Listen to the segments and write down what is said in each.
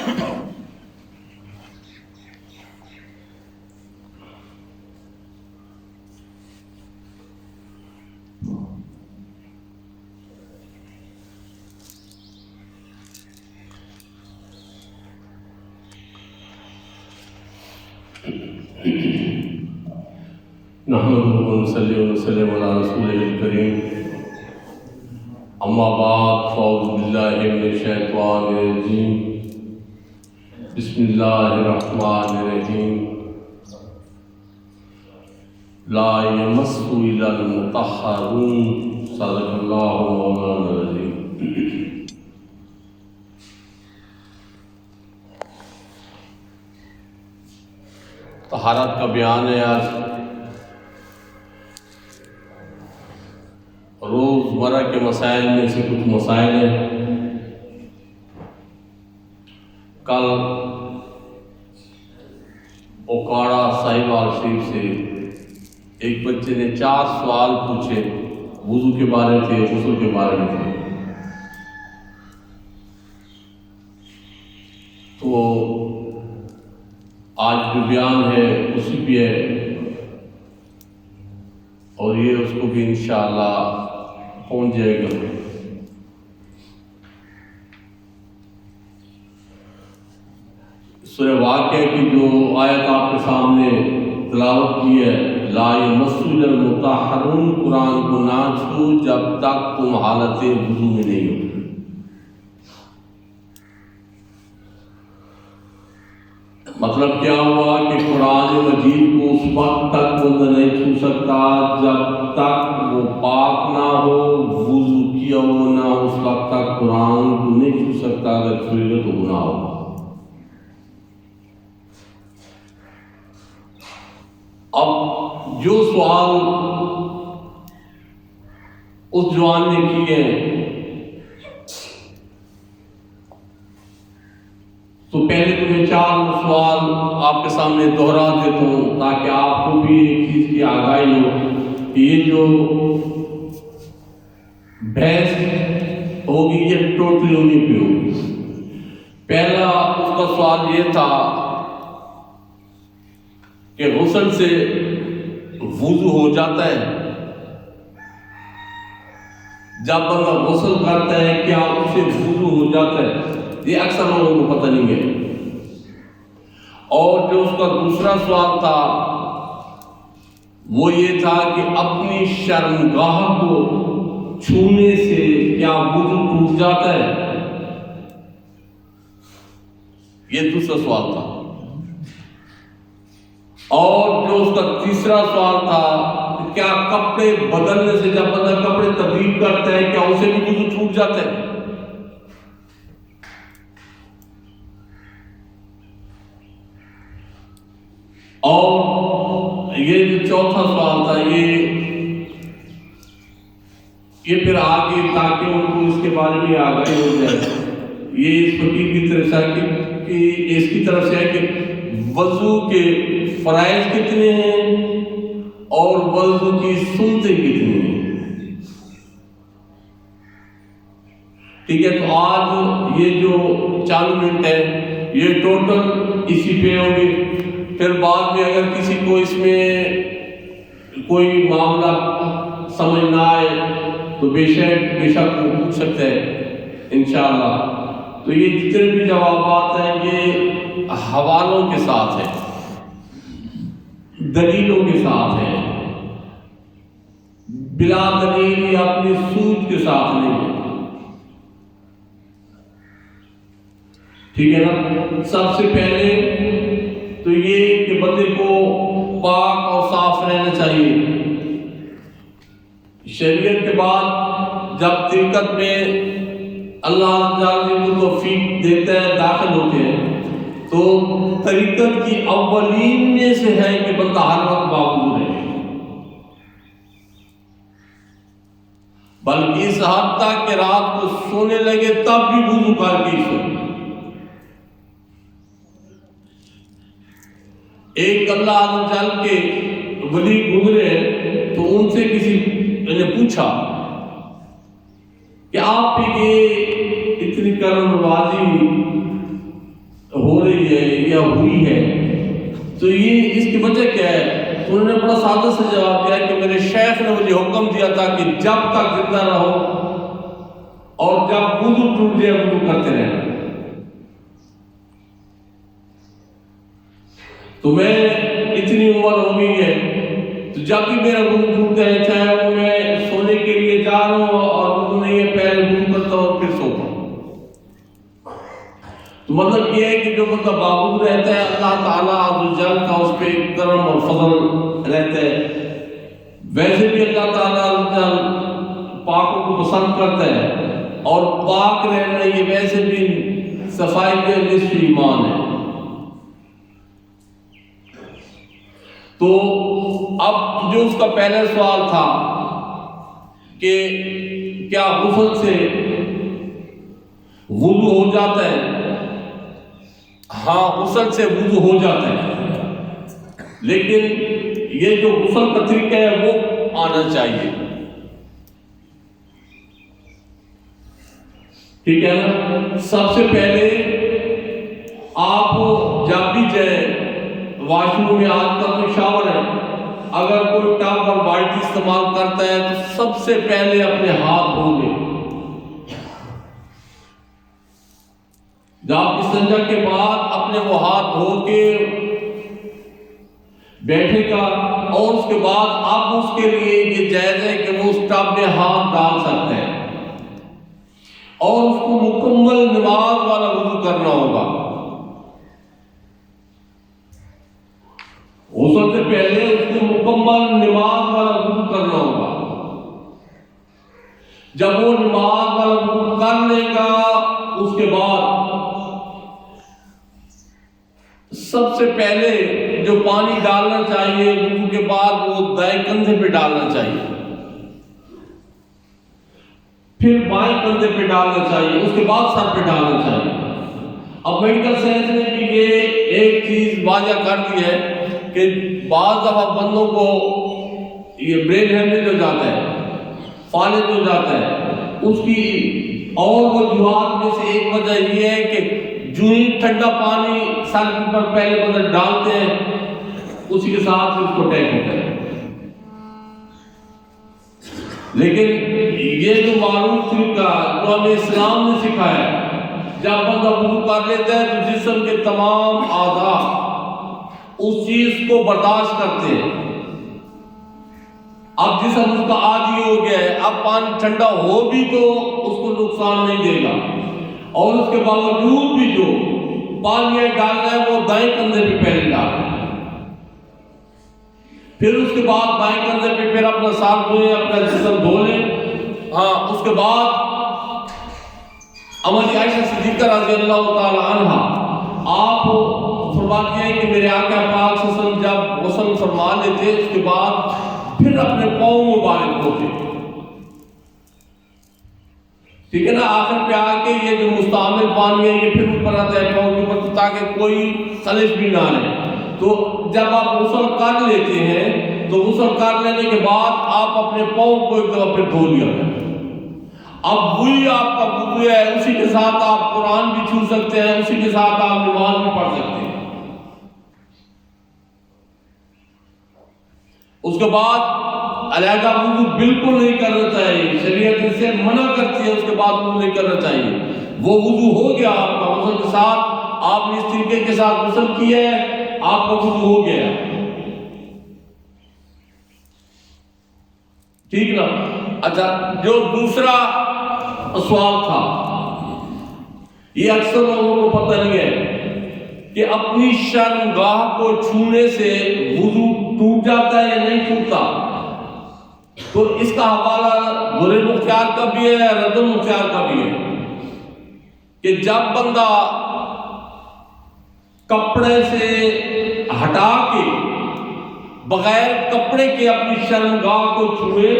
نحمده ونصلي ونسلم على رسوله الكريم اما بعد فاعوذ بالله من الشیطان الرجیم بسم اللہ الرحمن الرحیم لا يمسه الا المطهرون صدق اللہ مولانا العظیم۔ طہارت کا بیان ہے آج۔ روزمرہ کے مسائل میں سے کچھ مسائل ہیں۔ کل اوکاڑا صاحبال شریف سے ایک بچے نے 4 سوال پوچھے، وضو کے بارے تھے، غسل کے بارے میں تھے۔ تو آج جو بیان ہے اسی پہ ہے، اور یہ اس کو بھی انشاءاللہ پہنچ جائے گا۔ سورہ واقعہ کی جو آیت آپ کے سامنے تلاوت کی ہے، لا یمسہ الا المطہرون، قرآن کو نہ چھو جب تک تم حالت وضو میں نہیں ہو۔ مطلب کیا ہوا کہ قرآن مجید کو اس وقت تک بندہ نہیں چھو سکتا جب تک وہ پاک نہ ہو، وضو کیا ہو نہ، اس وقت تک قرآن کو نہیں چھو سکتا، اگر چھوئے گا تو گناہ ہوگا۔ اب جو سوال اس جوان نے کیے ہیں، تو پہلے تو میں 4 سوال آپ کے سامنے دہرا دیتا ہوں تاکہ آپ کو بھی ایک چیز کی آگاہی ہو کہ یہ جو بحث ہوگی یہ ٹوٹلی انہیں پہ ہوگی۔ پہلا اس کا سوال یہ تھا کہ غسل سے وضو ہو جاتا ہے؟ جب بندہ غسل کرتا ہے کیا اس سے وضو ہو جاتا ہے؟ یہ اکثر لوگوں کو پتہ نہیں ہے۔ اور جو اس کا دوسرا سوال تھا وہ یہ تھا کہ اپنی شرمگاہ کو چھونے سے کیا وضو ٹوٹ جاتا ہے؟ یہ دوسرا سوال تھا۔ اور جو اس کا تیسرا سوال تھا، کیا کپڑے بدلنے سے، جب بندہ کپڑے تبدیل کرتا ہے کیا اسے بھی وضو ٹوٹ جاتا ہے؟ اور یہ جو چوتھا سوال تھا یہ پھر آگے تاکہ ان کو اس کے بارے میں آگاہی ہو جائے، یہ اس فقیر کی طرف سے اس کی طرف سے ہے کہ وضو کے فرائض کتنے ہیں اور وضو کی سنتیں کتنی ہیں۔ ٹھیک ہے، تو آج یہ جو 4 منٹ ہے یہ ٹوٹل اسی پہ ہوں گے۔ پھر بعد میں اگر کسی کو اس میں کوئی معاملہ سمجھ نہ آئے تو بے شک وہ پوچھ سکتے ہیں انشاءاللہ۔ تو یہ جتنے بھی جوابات ہیں یہ حوالوں کے ساتھ ہیں، دلیلوں کے ساتھ ہیں، بلا دلیل یا اپنی سوچ کے ساتھ نہیں ہے۔ ٹھیک ہے نا؟ سب سے پہلے تو یہ کہ بندے کو پاک اور صاف رہنا چاہیے۔ شریعت کے بعد جب طریقت میں اللہ تعالی کو توفیق دیتا ہے، داخل ہوتے ہیں، تو طریقت کی اولین میں سے ہے کہ بندہ ہر وقت باوضو رہے، بلکہ اس حد تک کہ رات کو سونے لگے تب بھی وضو کر کے سوئے۔ ایک اللہ عز و جل کے ولی گزرے تو ان سے کسی نے پوچھا کہ آپ پہ یہ اتنی کرم نوازی رہی ہے یا ہوئی ہے تو یہ اس کی وجہ کیا ہے؟ تو انہوں نے بڑا سادہ سے جواب دیا کہ میرے شیخ نے مجھے حکم دیا تھا کہ جب تک زندہ رہو اور جب وضو ٹوٹ جائے وضو کرتے رہنا. تو میں اتنی عمر ہو گئی ہے تو جب بھی میرا وضو ٹوٹتا ہے چاہے وہ میں سونے کے لیے جا رہا ہوں اور وضو نہیں ہے پہلے وضو کرتا ہوں اور پھر سوتا ہوں. تو مطلب یہ ہے کہ جو بندہ باوضو رہتا ہے اللہ تعالیٰ عز و جل کا اس پہ کرم اور فضل رہتا ہے. ویسے بھی اللہ تعالیٰ عز و جل پاکوں کو پسند کرتا ہے اور پاک رہنا یہ ویسے بھی صفائی کے نصف ایمان ہے. تو اب جو اس کا پہلا سوال تھا کہ کیا غسل سے وضو ہو جاتا ہے؟ ہاں غسل سے وضو ہو جاتا ہے لیکن یہ جو غسل کا طریقہ ہے وہ آنا چاہیے. ٹھیک ہے نا؟ سب سے پہلے آپ جب بھی جائیں واش روم میں آج کل تو شاور ہے اگر کوئی ٹب اور بالٹی استعمال کرتا ہے تو سب سے پہلے اپنے ہاتھ دھو لیں. جب استنجا کے بعد اپنے وہ ہاتھ دھو کے بیٹھے گا اور اس کے بعد اب اس کے لیے یہ جائز ہے کہ وہ اس ٹب میں ہاتھ ڈال سکتے ہیں اور اس کو مکمل نماز والا وضو کرنا ہوگا. غسل سے پہلے اس کو مکمل نماز والا وضو کرنا ہوگا. جب وہ نماز والا وضو کر لے گا اس کے بعد سب سے پہلے جو پانی ڈالنا چاہیے وضو کے بعد وہ دائیں کندھے پہ ڈالنا چاہیے پھر بائیں کندھے پہ ڈالنا چاہیے اس کے بعد سر پہ ڈالنا چاہیے. اب میڈیکل سائنس نے بھی یہ ایک چیز واضح کر دی ہے کہ بعض دفعہ بندوں کو یہ برین ہیمریج ہو جاتا ہے فالج ہو جاتا ہے اس کی اور وجوہات میں سے ایک وجہ یہ ہے کہ جو ہی ٹھنڈا پانی سر پر پہلے بدل ڈالتے ہیں اسی کے ساتھ اس کو ٹیک ہوتا ہے. لیکن یہ جو معروف طریقہ جو ہمیں اسلام نے سکھایا ہے جب بندہ وضو کر لیتا ہے تو جسم کے تمام اعضاء اس چیز کو برداشت کرتے ہیں. اب جسم اس کا عادی ہو گیا ہے اب پانی ٹھنڈا ہو بھی تو اس کو نقصان نہیں دے گا اور اس کے باوجود بھی جو پانی ڈالنا ہے وہ دائیں کندھے پہ پہلے ڈالنا ہے پھر اس کے بعد بائیں کندھے پہ پھر اپنا سر دھوئیں اپنا جسم دھو لیں. ہاں اس کے بعد ہماری عائشہ صدیقہ رضی اللہ تعالی عنہ آپ فرماتی ہیں کہ میرے آقا پاک صلی اللہ علیہ وسلم جب غسل فرما لیتے اس کے بعد پھر اپنے پاؤں مبارک دھوتے. ٹھیک ہے نا؟ آخر پہ آ کے یہ جو مستعمل پانی ہے یہ پھر اوپر آتا ہے پاؤں کے اوپر تاکہ کوئی خلش بھی نہ رہے. تو جب آپ غسل کر لیتے ہیں تو غسل کر لینے کے بعد آپ اپنے پاؤں کو ایک دفعہ پھر دھو لیا. اب وہی آپ کا وضو ہے اسی کے ساتھ آپ قرآن بھی چھو سکتے ہیں اسی کے ساتھ آپ نماز بھی پڑھ سکتے ہیں. اس کے بعد علیحدہ وضو بالکل نہیں کرنا چاہیے. شریعت اس سے منع کرتی ہے اس کے بعد وضو نہیں کرنا چاہیے. وہ وضو ہو گیا آپ کا غسل کے ساتھ آپ نے اس طریقے کے ساتھ غسل کیا ہے آپ کا وضو ہو گیا. ٹھیک نا؟ اچھا جو دوسرا سوال تھا یہ اکثر لوگوں کو پتہ نہیں ہے کہ اپنی شرمگاہ کو چھونے سے وضو ٹوٹ جاتا ہے یا نہیں ٹوٹتا. تو اس کا حوالہ ذل مختار کا بھی ہے رد المختار کا بھی ہے کہ جب بندہ کپڑے سے ہٹا کے بغیر کپڑے کے اپنی شرمگاہ کو چھوئے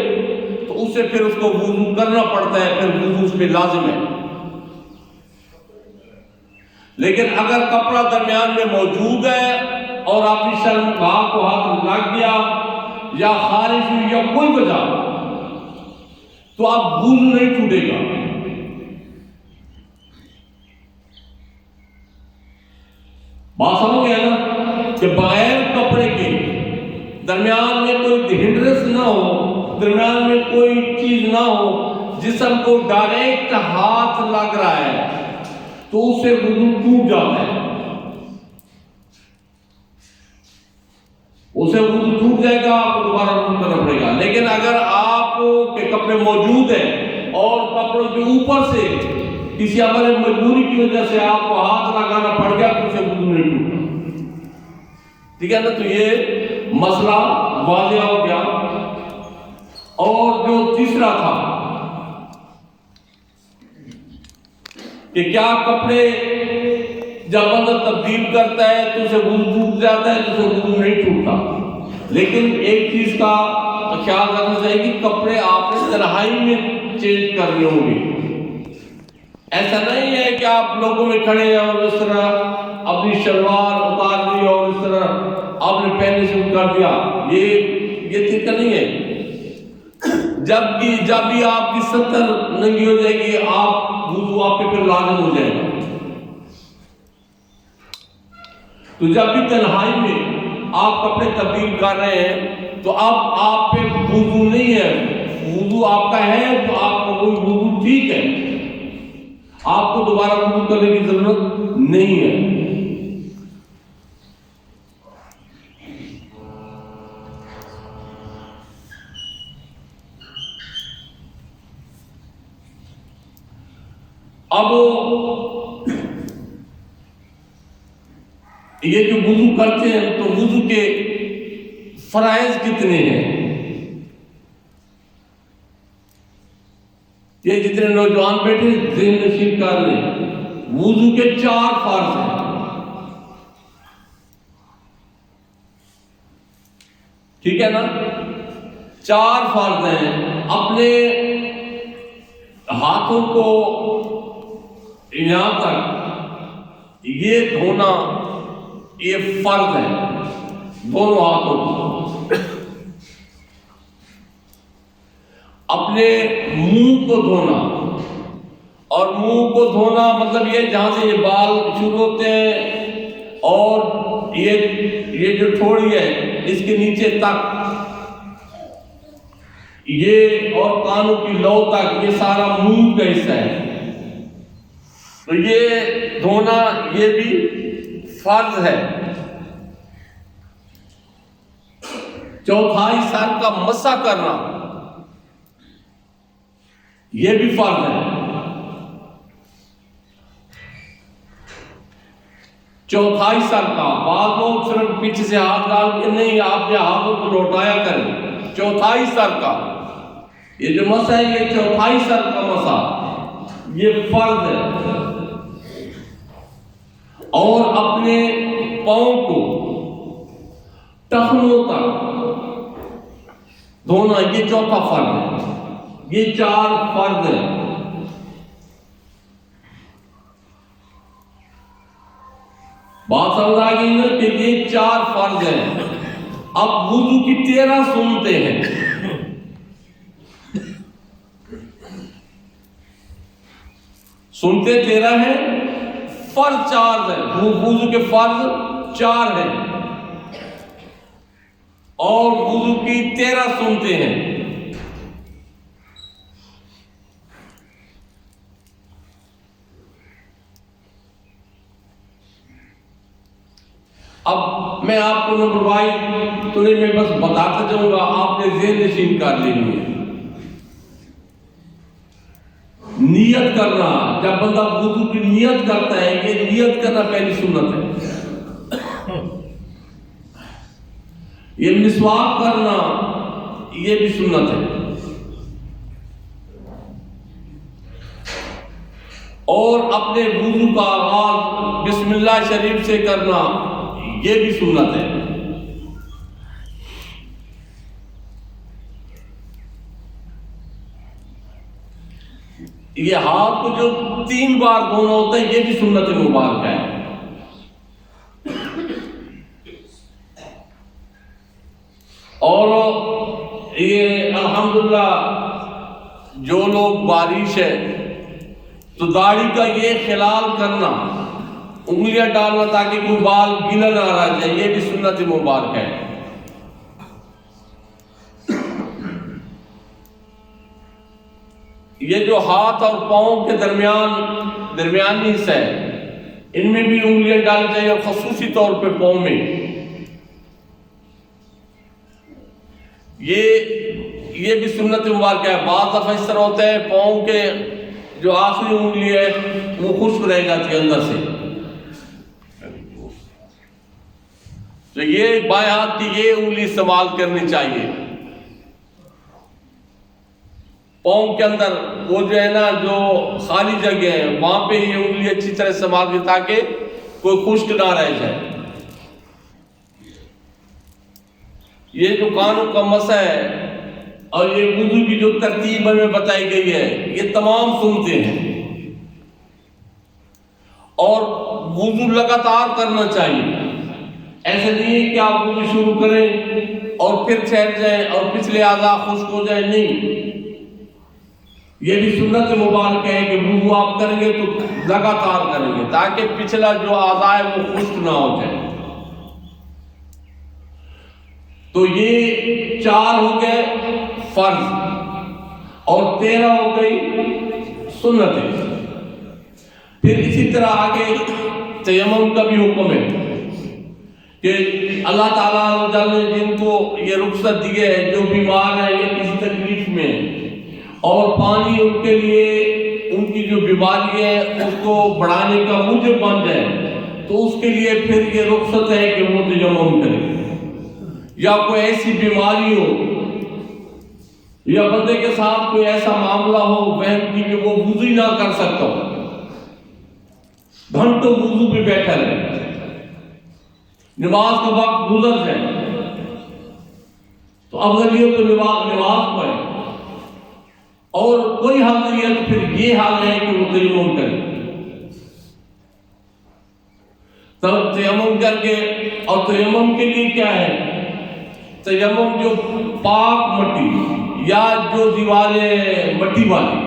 تو اس سے پھر اس کو وضو کرنا پڑتا ہے پھر وضو اس پہ لازم ہے. لیکن اگر کپڑا درمیان میں موجود ہے اور اپنی شرمگاہ کو ہاتھ لگ گیا یا خارش ہوئی یا کوئی وجہ تو اب وضو نہیں ٹوٹے گا. بات سمجھ گیا نا کہ بغیر کپڑے کے درمیان میں کوئی ہنڈرنس نہ ہو، درمیان میں کوئی چیز نہ ہو، جسم کو ڈائریکٹ ہاتھ لگ رہا ہے تو اس سے وضو ٹوٹ جاتا ہے، اسے وضو ٹوٹ جائے گا، آپ کو دوبارہ وضو کرنا پڑے گا۔ لیکن اگر آپ کے کپڑے موجود ہیں اور کپڑوں کے اوپر سے کسی عمل مجبوری کی وجہ سے آپ کو ہاتھ لگانا پڑ گیا تو اسے وضو نہیں ٹوٹا، ٹھیک ہے نا؟ تو یہ مسئلہ واضح ہو گیا۔ اور جو تیسرا تھا کہ کیا کپڑے جب بندہ تبدیل کرتا ہے تو اسے وضو ٹوٹ جاتا ہے، تو اسے وضو نہیں ٹوٹتا، لیکن ایک چیز کا خیال رکھنا چاہیے کہ کپڑے آپ نے تنہائی میں چینج کرنے ہوں گے۔ ایسا نہیں ہے کہ آپ لوگوں میں کھڑے ہیں اور اس طرح اپنی شلوار اتار دی اور اس طرح آپ نے پہننے شروع کر دیا، یہ طریقہ نہیں ہے۔ جب بھی آپ کی ستر ننگی ہو جائے گی، وضو آپ پہ پھر لازم ہو جائے گا۔ تو جب بھی تنہائی میں آپ کپڑے تبدیل کر رہے ہیں تو اب آپ پہ وضو نہیں ہے، وضو آپ کا ہے تو آپ کا کوئی وضو ٹھیک ہے، آپ کو دوبارہ وضو کرنے کی ضرورت نہیں ہے۔ اب یہ جو وضو کرتے ہیں تو وضو کے فرائض کتنے ہیں؟ یہ جتنے نوجوان بیٹھے ذہن نشین کر لیں، وضو کے 4 فرض ہیں، ٹھیک ہے نا؟ 4 فرض ہیں۔ اپنے ہاتھوں کو یہاں تک یہ دھونا یہ فرض ہے، دونوں ہاتھوں کو۔ اپنے منہ کو دھونا، اور منہ کو دھونا مطلب یہ جہاں سے یہ بال شروع ہوتے ہیں اور یہ جو ٹھوڑی ہے اس کے نیچے تک، یہ اور کانوں کی لو تک، یہ سارا منہ کا حصہ ہے، تو یہ دھونا یہ بھی فرض ہے۔ چوتھائی سر کا مسح کرنا یہ بھی فرض ہے۔ چوتھائی سر کا، بعض لوگ صرف پیچھے سے ہاتھ ڈال کے نہیں، آپ نے ہاتھوں کو لوٹایا کریں۔ چوتھائی سر کا یہ جو مسح ہے، یہ چوتھائی سر کا مسح یہ فرض ہے۔ اور اپنے پاؤں کو ٹخنوں تک دھونا یہ چوتھا فرض ہے۔ یہ 4 فرض ہیں۔ بات سمجھ آ گئی نا کہ یہ 4 فرض ہیں۔ اب وضو کی 13 سنتیں ہیں۔ سنتے 13 ہیں، فرض 4 ہیں۔ وضو کے فرض 4 ہیں اور وضو کی 13 سنتے ہیں۔ اب میں آپ کو نمبر وائز تو میں بس بتاتا جاؤں گا، آپ نے ذہن نشین کر لینی ہے۔ نیت کرنا، جب بندہ وضو کی نیت کرتا ہے، یہ نیت کرنا پہلی سنت ہے۔ یہ مسواک کرنا یہ بھی سنت ہے، اور اپنے وضو کا آغاز بسم اللہ شریف سے کرنا یہ بھی سنت ہے۔ یہ ہاتھ کو جو 3 بار دھونا ہوتا ہے یہ بھی سنت مبارکہ ہے۔ اور یہ الحمدللہ جو لوگ بارش ہے تو داڑھی کا یہ خلال کرنا انگلیاں ڈالنا تاکہ کوئی بال گیلا نہ رہ جائے، یہ بھی سنت مبارک ہے۔ یہ جو ہاتھ اور پاؤں کے درمیانی حصہ ہے، ان میں بھی انگلیاں ڈالنی چاہیے، اور خصوصی طور پہ پاؤں میں۔ یہ بھی سنت مبارک ہے۔ بعض دفعہ اس طرح ہوتا ہے پاؤں کے جو آخری انگلی ہے وہ خشک رہ جاتی ہے اندر سے، تو یہ بائیں ہاتھ کی یہ انگلی استعمال کرنی چاہیے۔ پاؤں کے اندر وہ جو ہے نا جو خالی جگہ ہے وہاں پہ یہ انگلی اچھی طرح استعمال کی تاکہ کوئی خشک نہ رہ جائے۔ یہ جو کانوں کا مسح ہے اور یہ وضو کی جو ترتیب ہمیں بتائی گئی ہے، یہ تمام سنتے ہیں، اور وضو لگاتار کرنا چاہیے۔ ایسے نہیں ہے کہ آپ وضو شروع کریں اور پھر ٹھہر جائیں اور پچھلے اعضاء خشک ہو جائیں، نہیں۔ یہ بھی سنت مبارک ہے کہ وضو آپ کریں گے تو لگاتار کریں گے تاکہ پچھلا جو اعضاء ہے وہ خشک نہ ہو جائے۔ تو یہ 4 ہو گئے فرض اور 13 ہو گئی سنتیں۔ پھر اسی طرح آگے تیمم کا بھی حکم ہے کہ اللہ تعالیٰ نے جن کو یہ رخصت دی ہے، جو بیمار ہے یا کسی تکلیف میں، اور پانی ان کے لیے ان کی جو بیماری ہے اس کو بڑھانے کا موجب بن جائے، تو اس کے لیے پھر یہ رخصت ہے کہ وہ تیمم کرے۔ یا کوئی ایسی بیماری ہو یا بندے کے ساتھ کوئی ایسا معاملہ ہو وہم کی کہ وہ وضو ہی نہ کر سکتا ہو، گھنٹوں وضو پہ بیٹھا رہے، نماز کا وقت گزر جائے، تو افضل یہ تو نماز پڑھے، اور کوئی حل نہیں ہے تو پھر یہ حال ہے کہ وہ تیمم کرے۔ تب تیمم کر کے، اور تیمم کے لیے کیا ہے؟ تیمم جو پاک مٹی یا جو دیواریں مٹی والی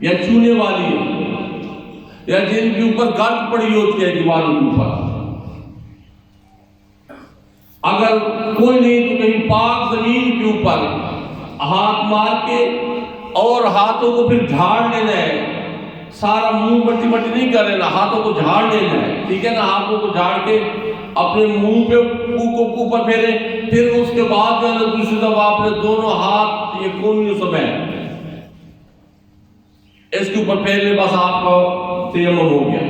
یا چونے والی ہے یا جن کے اوپر گرد پڑی ہوتی ہے دیواروں کے اوپر، اگر کوئی نہیں تو کہیں پاک زمین کے اوپر ہاتھ مار کے اور ہاتھوں کو پھر جھاڑ لینا ہے۔ سارا منہ مٹی نہیں کر لینا، ہاتھوں کو جھاڑ لینا ہے، ٹھیک ہے نا؟ ہاتھوں کو جھاڑ کے اپنے منہ پہ اوپر پھیرے، پھر اس کے بعد جو ہے نا دوسری دفعہ اپنے دونوں ہاتھ یہ کونیوں سب ہے اس کے اوپر پھیرے، بس آپ کا تیمم ہو گیا۔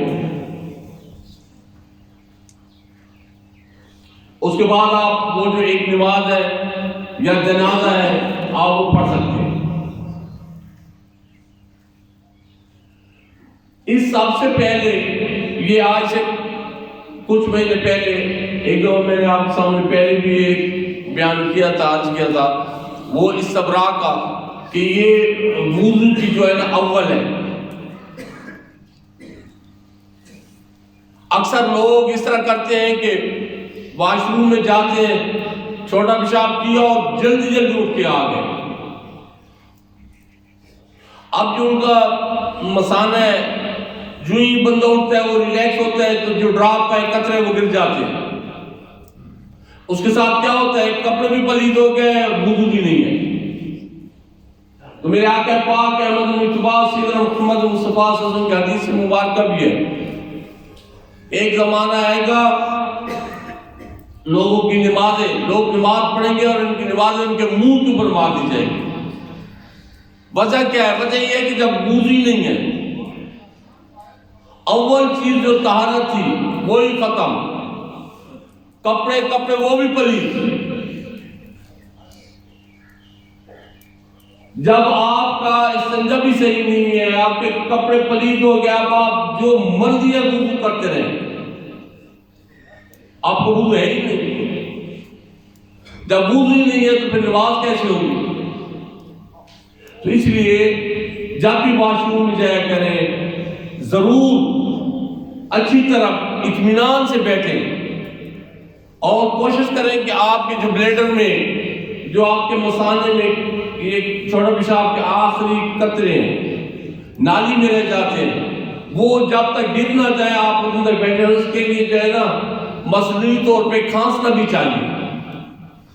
اس کے بعد آپ وہ جو ایک نماز ہے یا جنازہ ہے آپ وہ پڑھ سکتے ہیں۔ اس سب سے پہلے یہ آج سے کچھ مہینے پہلے ایک دو میں نے آپ کے سامنے پہلے بھی ایک بیان کیا تھا، آج کیا تھا، وہ استبراء کا، کہ یہ وضو کی جو ہے نا اول ہے۔ اکثر لوگ اس طرح کرتے ہیں کہ واش روم میں جاتے ہیں، چھوٹا پیشاب کیا اور جلدی اٹھ کے آ گئے۔ اب جو ان کا مثانہ ہے، جو ہی بندہ اٹھتا ہے وہ ریلیکس ہوتا ہے تو جو ڈراپ کا ایک قطرہ ہے وہ گر جاتے ہیں۔ اس کے ساتھ کیا ہوتا ہے؟ کپڑے بھی پلید ہو گئے، وضو بھی نہیں ہے۔ تو میرے آقا پاک احمد مجتبی سیدنا محمد مصطفیٰ صلی اللہ علیہ وسلم کی حدیث مبارکہ بھی ہے، ایک زمانہ آئے گا لوگوں کی نمازیں، لوگ نماز پڑھیں گے اور ان کی نمازیں ان کے منہ کے اوپر مار دی جائیں گی۔ وجہ کیا ہے؟ وجہ یہ ہے کہ جب وضو ہی نہیں ہے، اول چیز جو طہارت تھی وہی ختم، کپڑے وہ بھی پلید۔ جب آپ کا استنجا بھی صحیح نہیں ہے، آپ کے کپڑے پلید ہو گیا، اب آپ جو مرضی ہے وضو کرتے رہیں، آپ کو وضو ہے ہی نہیں۔ جب وضو ہی نہیں ہے تو پھر نماز کیسے ہوگی؟ تو اس لیے جب بھی واش روم میں جایا کریں، ضرور اچھی طرح اطمینان سے بیٹھیں اور کوشش کریں کہ آپ کے جو بلیڈر میں، جو آپ کے مثانے میں یہ چھوٹا پیشاب کے آخری قطرے ہیں، نالی میں رہ جاتے ہیں، وہ جب تک گر نہ جائے آپ اس اندر بیٹھے ہیں، اس کے لیے جو ہے نا مصنوعی طور پہ کھانسنا بھی چاہیے،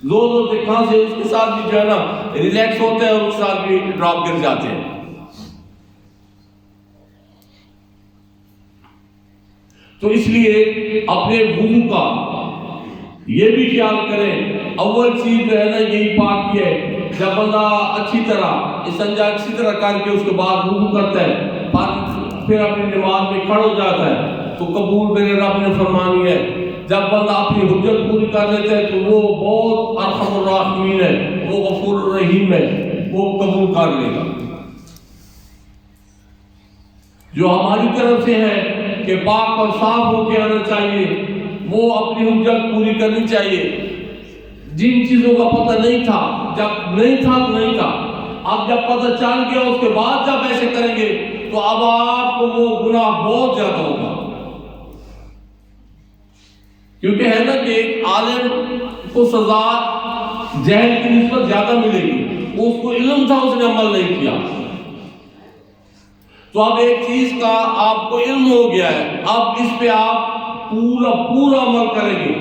زور زور سے کھانسے، اس کے ساتھ بھی جو ہے نا ریلیکس ہوتے ہیں اور اس کے ساتھ بھی ڈراپ گر جاتے ہیں۔ تو اس لیے اپنے وضو کا یہ بھی خیال کریں، اول چیز جو ہے نا یہی پاکی ہے، جب بندہ اچھی طرح استنجا اچھی طرح کر کے اس کے بعد وضو کرتا ہے، پھر اپنی نماز میں کھڑا ہو جاتا ہے تو قبول میرے رب نے فرمانی ہے۔ جب بندہ اپنی حجت پوری کر لیتا ہے تو وہ بہت ارحم الراحمین ہے، وہ غفور الرحیم ہے، وہ قبول کر لے گا۔ جو ہماری طرف سے ہے کہ پاک اور صاف ہو کے آنا چاہیے، وہ اپنی حجت پوری کرنی چاہیے۔ جن چیزوں کا پتہ نہیں تھا، جب نہیں تھا تو نہیں تھا، اب جب پتہ چل گیا اس کے بعد جب ایسے کریں گے تو اب آپ کو وہ گناہ بہت زیادہ ہوگا۔ کیونکہ ہے نا کہ ایک عالم کو سزا جہل کی نسبت زیادہ ملے گی، اس کو علم تھا، اس نے عمل نہیں کیا۔ تو اب ایک چیز کا آپ کو علم ہو گیا ہے، اب اس پہ آپ پورا عمل کریں گے،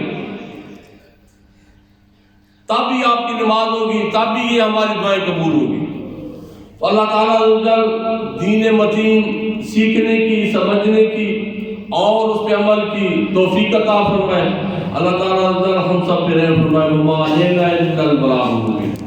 تب ہی آپ کی نماز ہوگی، تب بھی یہ ہماری دعائیں قبول ہوگی۔ تو اللہ تعالیٰ دین متین سیکھنے کی، سمجھنے کی اور اس پہ عمل کی توفیق عطا فرمائے۔ اللہ تعالیٰ ہم سب پہ رحم فرمائے۔ وما علینا الا البلاغ المبین۔